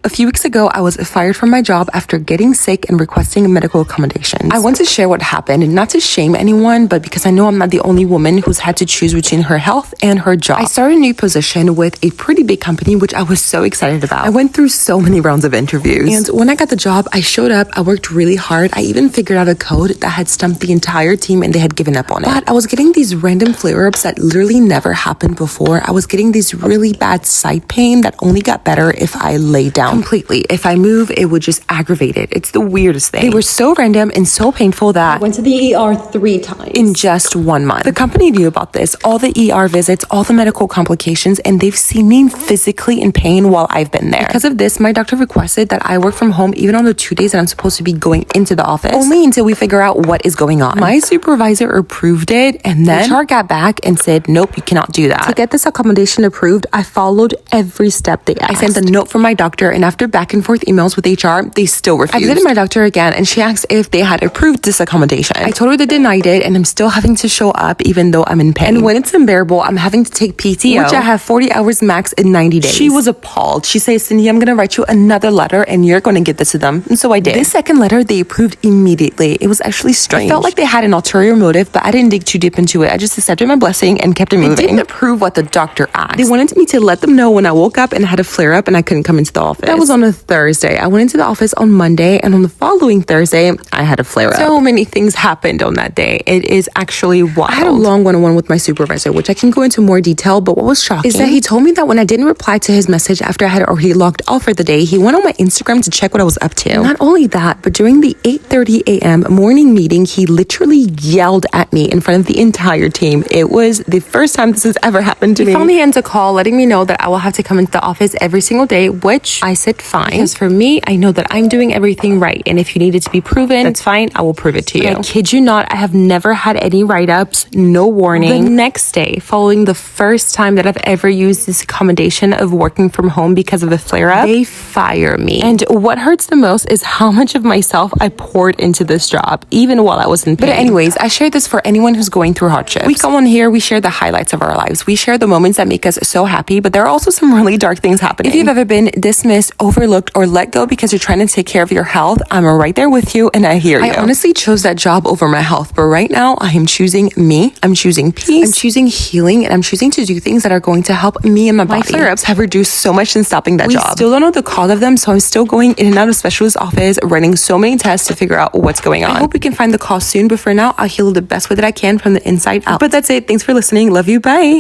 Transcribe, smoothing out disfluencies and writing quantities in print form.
A few weeks ago, I was fired from my job after getting sick and requesting medical accommodations. I want to share what happened, and not to shame anyone, but because I know I'm not the only woman who's had to choose between her health and her job. I started a new position with a pretty big company, which I was so excited about. I went through so many rounds of interviews. And when I got the job, I showed up, I worked really hard. I even figured out a code that had stumped the entire team and they had given up on it. But I was getting these random flare-ups that literally never happened before. I was getting these really bad side pain that only got better if I lay down completely. If I move, it would just aggravate it. It's the weirdest thing. They were so random and so painful that I went to the ER 3 times in just 1 month. The company knew about this, all the ER visits, all the medical complications, and they've seen me physically in pain while I've been there. Because of this, my doctor requested that I work from home even on the 2 days that I'm supposed to be going into the office, only until we figure out what is going on. My supervisor approved it, and then HR got back and said, nope, you cannot do that. To get this accommodation approved, I followed every step they asked. I sent a note from my doctor, and after back and forth emails with HR, they still refused. I visited my doctor again, and she asked if they had approved this accommodation. I told her they denied it, and I'm still having to show up even though I'm in pain. And when it's unbearable, I'm having to take PTO, which I have 40 hours max in 90 days. She was appalled. She says, Cindy, I'm gonna write you another letter, and you're gonna get this to them. And so I did. This second letter, they approved immediately. It was actually strange. I felt like they had an ulterior motive, but I didn't dig too deep into it. I just accepted my blessing and kept it moving. They didn't approve what the doctor asked. They wanted me to let them know when I woke up and had a flare up and I couldn't come into the office. That was on a Thursday. I went into the office on Monday, and on the following Thursday, I had a flare up. So many things happened on that day. It is actually wild. I had a long one-on-one with my supervisor, which I can go into more detail, but what was shocking is that he told me that when I didn't reply to his message after I had already logged off for the day, he went on my Instagram to check what I was up to. Not only that, but during the 8:30 a.m. morning meeting, he literally yelled at me in front of the entire team. It was the first time this has ever happened to me. He finally ends a call letting me know that I will have to come into the office every single day, which I said fine. Because for me, I know that I'm doing everything right. And if you need it to be proven, that's fine. I will prove it to you. I kid you not, I have never had any write-ups, no warning. The next day, following the first time that I've ever used this accommodation of working from home because of a flare-up, they fire me. And what hurts the most is how much of myself I poured into this job, even while I was in pain. But anyways, I share this for anyone who's going through hardships. We come on here, we share the highlights of our lives. We share the moments that make us so happy, but there are also some really dark things happening. If you've ever been dismissed, overlooked, or let go because you're trying to take care of your health, I'm right there with you and I hear you. I honestly chose that job over my health, but right now I am choosing me. I'm choosing peace. I'm choosing healing, and I'm choosing to do things that are going to help me and my body. My flare-ups have reduced so much since stopping that job. We still don't know the cause of them, so I'm still going in and out of specialist office, running so many tests to figure out what's going on. I hope we can find the cause soon, but for now, I'll heal the best way that I can from the inside out. But that's it. Thanks for listening. Love you. Bye.